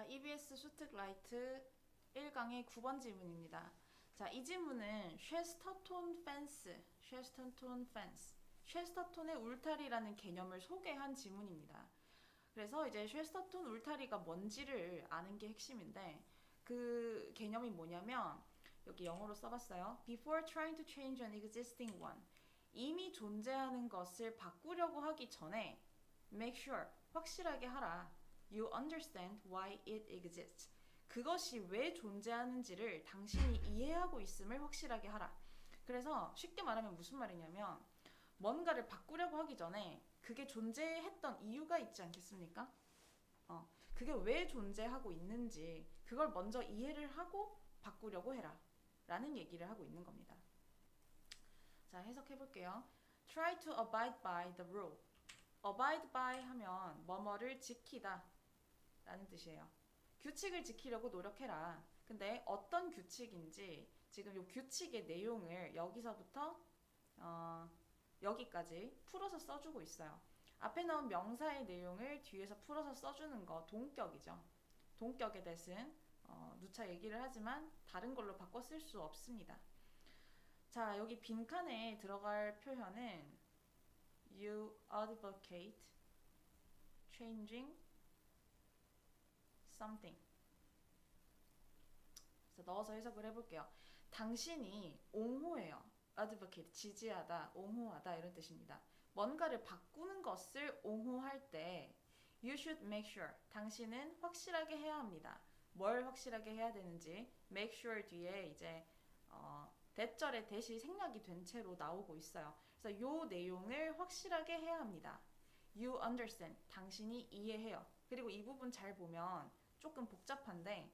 EBS 슈트라이트 1강의 9번 질문입니다. 자, 이 질문은 셰스터톤 펜스, 셰스터톤의 울타리라는 개념을 소개한 질문입니다. 그래서 이제 셰스터톤 울타리가 뭔지를 아는 게 핵심인데 그 개념이 뭐냐면 여기 영어로 써봤어요. Before trying to change an existing one. 이미 존재하는 것을 바꾸려고 하기 전에 make sure, 확실하게 하라. You understand why it exists. 그것이 왜 존재하는지를 당신이 이해하고 있음을 확실하게 하라. 그래서 쉽게 말하면 무슨 말이냐면 뭔가를 바꾸려고 하기 전에 그게 존재했던 이유가 있지 않겠습니까? 그게 왜 존재하고 있는지 그걸 먼저 이해를 하고 바꾸려고 해라. 라는 얘기를 하고 있는 겁니다. 자, 해석해 볼게요. Try to abide by the rule. abide by 하면 뭐뭐를 지키다 라는 뜻이에요. 규칙을 지키려고 노력해라. 근데 어떤 규칙인지 지금 이 규칙의 내용을 여기서부터 여기까지 풀어서 써주고 있어요. 앞에 나온 명사의 내용을 뒤에서 풀어서 써주는 거 동격이죠. 동격에 대해서는 누차 얘기를 하지만 다른 걸로 바꿔 쓸 수 없습니다. 자, 여기 빈칸에 들어갈 표현은 You advocate changing something. 그래서 넣어서 해석을 해볼게요. 당신이 옹호해요. advocate, 지지하다, 옹호하다 이런 뜻입니다. 뭔가를 바꾸는 것을 옹호할 때 you should make sure, 당신은 확실하게 해야 합니다. 뭘 확실하게 해야 되는지 make sure 뒤에 이제 대절의 대시 생략이 된 채로 나오고 있어요. 그래서 요 내용을 확실하게 해야 합니다. You understand, 당신이 이해해요. 그리고 이 부분 잘 보면 조금 복잡한데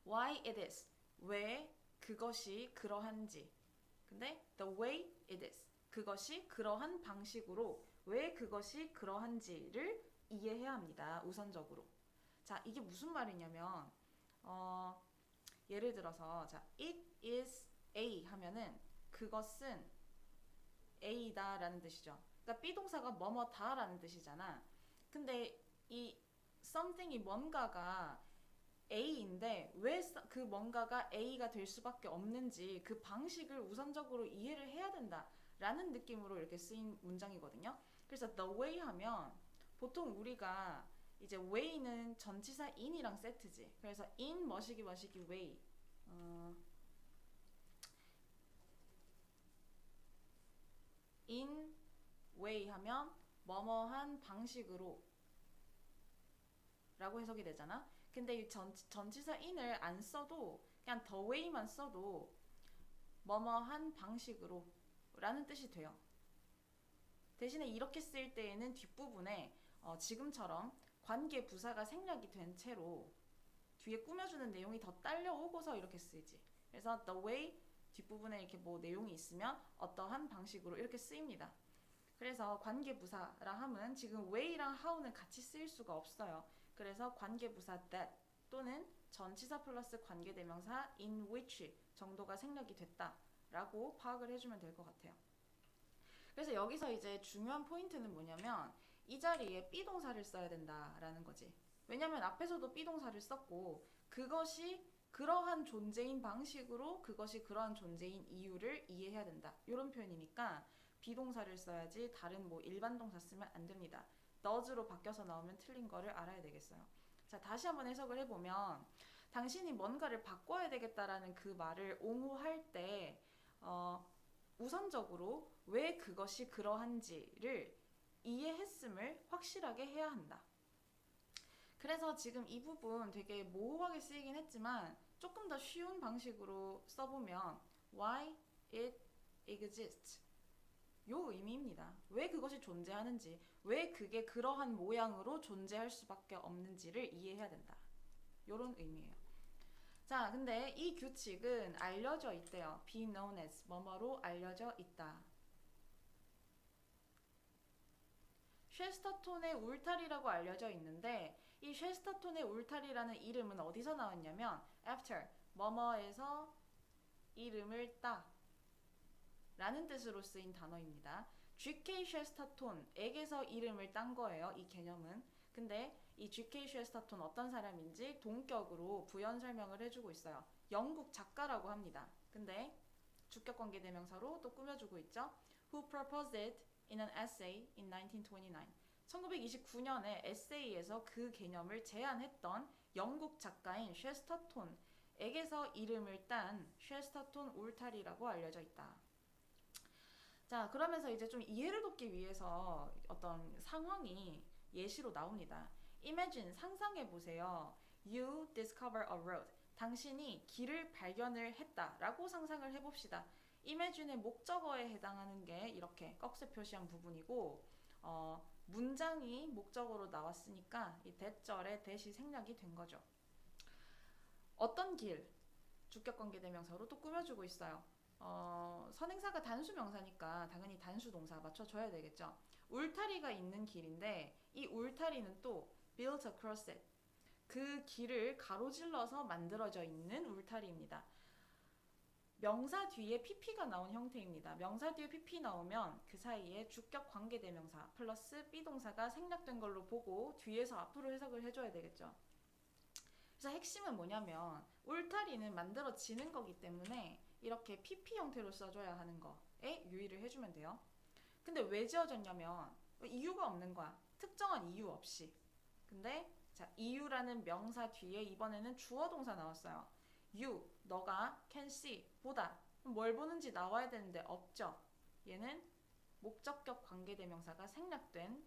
why it is, 왜 그것이 그러한지. 근데 the way it is, 그것이 그러한 방식으로 왜 그것이 그러한지를 이해해야 합니다. 우선적으로. 자, 이게 무슨 말이냐면 예를 들어서 자, it is A 하면은 그것은 A다 라는 뜻이죠. 그러니까 B동사가 뭐뭐다 라는 뜻이잖아. 근데 이 something이 뭔가가 A인데 왜 그 뭔가가 A가 될 수밖에 없는지 그 방식을 우선적으로 이해를 해야 된다 라는 느낌으로 이렇게 쓰인 문장이거든요. 그래서 the way 하면 보통 우리가 이제 way는 전치사 in이랑 세트지. 그래서 in 머시기 way in way 하면 뭐뭐한 방식으로 라고 해석이 되잖아. 근데 이 전치사 in을 안 써도 그냥 the way만 써도 뭐뭐한 방식으로 라는 뜻이 돼요. 대신에 이렇게 쓸 때에는 뒷부분에 지금처럼 관계 부사가 생략이 된 채로 뒤에 꾸며주는 내용이 더 딸려오고서 이렇게 쓰지. 그래서 the way 뒷부분에 이렇게 뭐 내용이 있으면 어떠한 방식으로 이렇게 쓰입니다. 그래서 관계부사라 함은 지금 way랑 how는 같이 쓰일 수가 없어요. 그래서 관계부사 that 또는 전치사 플러스 관계대명사 in which 정도가 생략이 됐다라고 파악을 해주면 될 것 같아요. 그래서 여기서 이제 중요한 포인트는 뭐냐면 이 자리에 B동사를 써야 된다라는 거지. 왜냐면 앞에서도 B동사를 썼고 그것이 그러한 존재인 방식으로 그것이 그러한 존재인 이유를 이해해야 된다. 이런 표현이니까 비동사를 써야지 다른 뭐 일반 동사 쓰면 안 됩니다. does로 바뀌어서 나오면 틀린 거를 알아야 되겠어요. 자, 다시 한번 해석을 해보면 당신이 뭔가를 바꿔야 되겠다라는 그 말을 옹호할 때 우선적으로 왜 그것이 그러한지를 이해했음을 확실하게 해야 한다. 그래서 지금 이 부분 되게 모호하게 쓰이긴 했지만 조금 더 쉬운 방식으로 써보면 why it exists 요 의미입니다. 왜 그것이 존재하는지, 왜 그게 그러한 모양으로 존재할 수밖에 없는지를 이해해야 된다. 요런 의미예요. 자, 근데 이 규칙은 알려져 있대요. be known as, 뭐뭐로 알려져 있다. 셰스터톤의 울타리라고 알려져 있는데 이 셰스터톤의 울타리라는 이름은 어디서 나왔냐면 after, 뭐뭐에서 이름을 따 라는 뜻으로 쓰인 단어입니다. G.K. 셰스터톤에게서 이름을 딴 거예요. 이 개념은. 근데 이 G.K. 셰스터톤 어떤 사람인지 동격으로 부연 설명을 해주고 있어요. 영국 작가라고 합니다. 근데 주격관계대명사로 또 꾸며주고 있죠. Who proposed it in an essay in 1929. 1929년에 에세이에서 그 개념을 제안했던 영국 작가인 셰스터톤에게서 이름을 딴 셰스터톤 울타리라고 알려져 있다. 자, 그러면서 이제 좀 이해를 돕기 위해서 어떤 상황이 예시로 나옵니다. Imagine, 상상해 보세요. You discover a road. 당신이 길을 발견을 했다라고 상상을 해봅시다. Imagine의 목적어에 해당하는 게 이렇게 꺽쇠 표시한 부분이고 문장이 목적어로 나왔으니까 이 대절의 대시 생략이 된 거죠. 어떤 길? 주격관계대명사로 또 꾸며주고 있어요. 선행사가 단수 명사니까 당연히 단수 동사 맞춰줘야 되겠죠. 울타리가 있는 길인데 이 울타리는 또 built across it. 그 길을 가로질러서 만들어져 있는 울타리입니다. 명사 뒤에 pp가 나온 형태입니다. 명사 뒤에 pp 나오면 그 사이에 주격 관계대명사 플러스 비동사가 생략된 걸로 보고 뒤에서 앞으로 해석을 해줘야 되겠죠. 그래서 핵심은 뭐냐면 울타리는 만들어지는 거기 때문에 이렇게 pp 형태로 써줘야 하는 거에 유의를 해주면 돼요. 근데 왜 지어졌냐면 이유가 없는 거야. 특정한 이유 없이. 근데 자, 이유라는 명사 뒤에 이번에는 주어 동사 나왔어요. You, 너가 can see, 보다. 뭘 보는지 나와야 되는데 없죠. 얘는 목적격 관계대명사가 생략된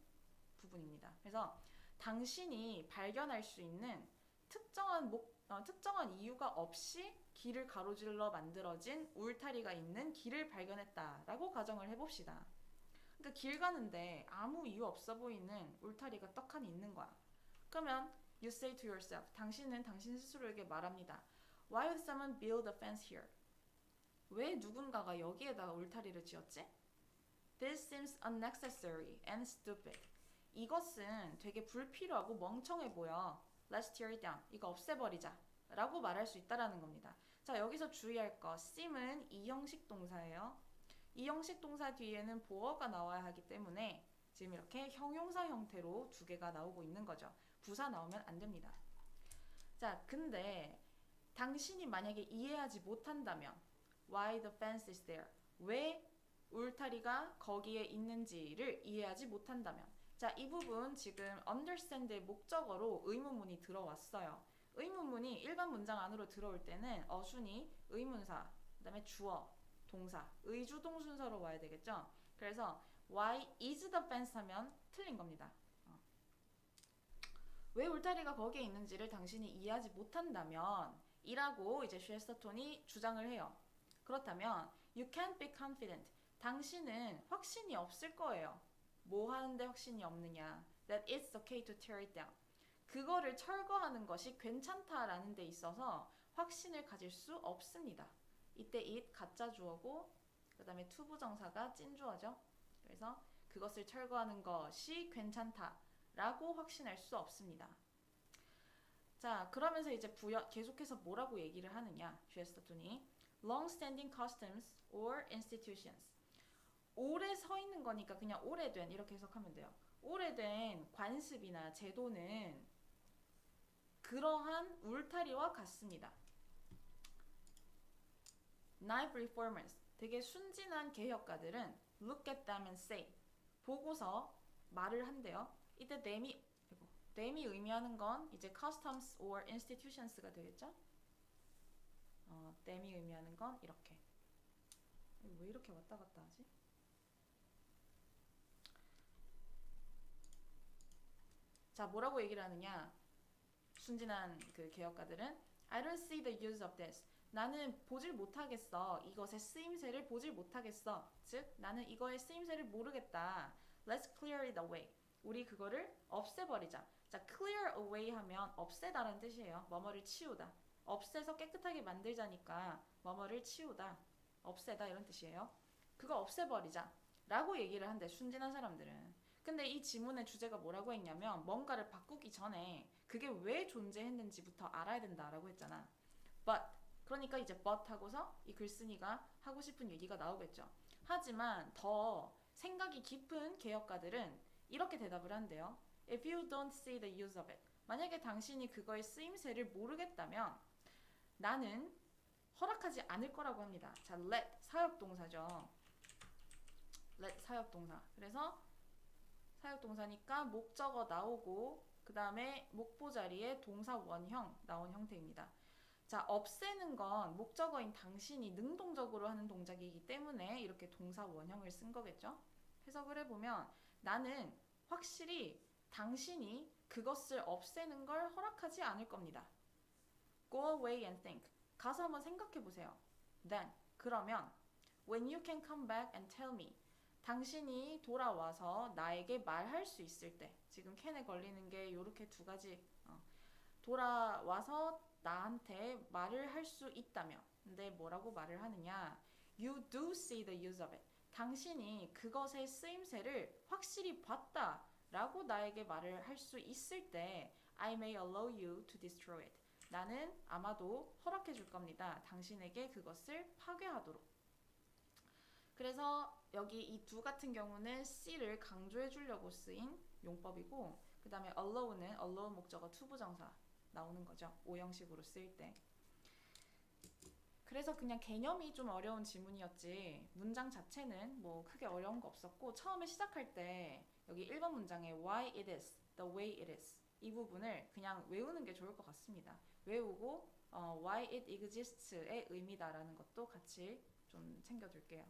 부분입니다. 그래서 당신이 발견할 수 있는 특정한 이유가 없이 길을 가로질러 만들어진 울타리가 있는 길을 발견했다라고 가정을 해봅시다. 그러니까 길 가는데 아무 이유 없어 보이는 울타리가 떡하니 있는 거야. 그러면 you say to yourself, 당신은 당신 스스로에게 말합니다. Why would someone build a fence here? 왜 누군가가 여기에다가 울타리를 지었지? This seems unnecessary and stupid. 이것은 되게 불필요하고 멍청해 보여. Let's tear it down. 이거 없애버리자. 라고 말할 수 있다라는 겁니다. 자, 여기서 주의할 거. seem은 이형식 동사예요. 이형식 동사 뒤에는 보어가 나와야 하기 때문에 지금 이렇게 형용사 형태로 두 개가 나오고 있는 거죠. 부사 나오면 안 됩니다. 자, 근데 당신이 만약에 이해하지 못한다면 why the fence is there? 왜 울타리가 거기에 있는지를 이해하지 못한다면 자, 이 부분 지금 understand의 목적어로 의문문이 들어왔어요. 의문문이 일반 문장 안으로 들어올 때는 어순이 의문사, 그 다음에 주어, 동사, 의주동 순서로 와야 되겠죠? 그래서 why is the fence 하면 틀린 겁니다. 왜 울타리가 거기에 있는지를 당신이 이해하지 못한다면 이라고 이제 셰스터톤이 주장을 해요. 그렇다면 you can't be confident. 당신은 확신이 없을 거예요. 뭐 하는데 확신이 없느냐? That it's okay to tear it down. 그거를 철거하는 것이 괜찮다라는 데 있어서 확신을 가질 수 없습니다. 이때 it 가짜 주어고 그 다음에 투부정사가 찐주어죠. 그래서 그것을 철거하는 것이 괜찮다라고 확신할 수 없습니다. 자, 그러면서 이제 계속해서 뭐라고 얘기를 하느냐? 셰스터톤이 long-standing customs or institutions. 오래 서 있는 거니까 그냥 오래된 이렇게 해석하면 돼요. 오래된 관습이나 제도는 그러한 울타리와 같습니다. Naive reformers, 되게 순진한 개혁가들은 look at them and say, 보고서 말을 한대요. 이때 them이 의미하는 건 이제 customs or institutions가 되겠죠? them이 의미하는 건 이렇게. 왜 이렇게 왔다 갔다 하지? 자, 뭐라고 얘기를 하느냐? 순진한 그 개혁가들은 I don't see the use of this. 나는 보질 못하겠어. 이것의 쓰임새를 보질 못하겠어. 즉, 나는 이거의 쓰임새를 모르겠다. Let's clear it away. 우리 그거를 없애버리자. 자, clear away 하면 없애다라는 뜻이에요. 뭐뭐를 치우다. 없애서 깨끗하게 만들자니까 뭐뭐를 치우다. 없애다 이런 뜻이에요. 그거 없애버리자. 라고 얘기를 한대, 순진한 사람들은. 근데 이 지문의 주제가 뭐라고 했냐면 뭔가를 바꾸기 전에 그게 왜 존재했는지부터 알아야 된다라고 했잖아. But 그러니까 이제 but 하고서 이 글쓴이가 하고 싶은 얘기가 나오겠죠. 하지만 더 생각이 깊은 개혁가들은 이렇게 대답을 한대요. If you don't see the use of it. 만약에 당신이 그거의 쓰임새를 모르겠다면 나는 허락하지 않을 거라고 합니다. 자, let 사역동사죠. let 사역동사. 그래서 사역동사니까 목적어 나오고 그 다음에 목보 자리에 동사 원형 나온 형태입니다. 자, 없애는 건 목적어인 당신이 능동적으로 하는 동작이기 때문에 이렇게 동사 원형을 쓴 거겠죠. 해석을 해보면 나는 확실히 당신이 그것을 없애는 걸 허락하지 않을 겁니다. Go away and think. 가서 한번 생각해 보세요. Then, 그러면 when you can come back and tell me. 당신이 돌아와서 나에게 말할 수 있을 때. 지금 캔에 걸리는 게 이렇게 두 가지. 돌아와서 나한테 말을 할 수 있다면. 근데 뭐라고 말을 하느냐? You do see the use of it. 당신이 그것의 쓰임새를 확실히 봤다 라고 나에게 말을 할 수 있을 때 I may allow you to destroy it. 나는 아마도 허락해 줄 겁니다. 당신에게 그것을 파괴하도록. 그래서 여기 이 두 같은 경우는 C를 강조해 주려고 쓰인 용법이고 그 다음에 allow는 allow 목적어 투부정사 나오는 거죠. 오형식으로 쓰일 때. 그래서 그냥 개념이 좀 어려운 지문이었지 문장 자체는 뭐 크게 어려운 거 없었고 처음에 시작할 때 여기 1번 문장에 why it is, the way it is 이 부분을 그냥 외우는 게 좋을 것 같습니다. 외우고 why it exists의 의미다라는 것도 같이 좀 챙겨둘게요.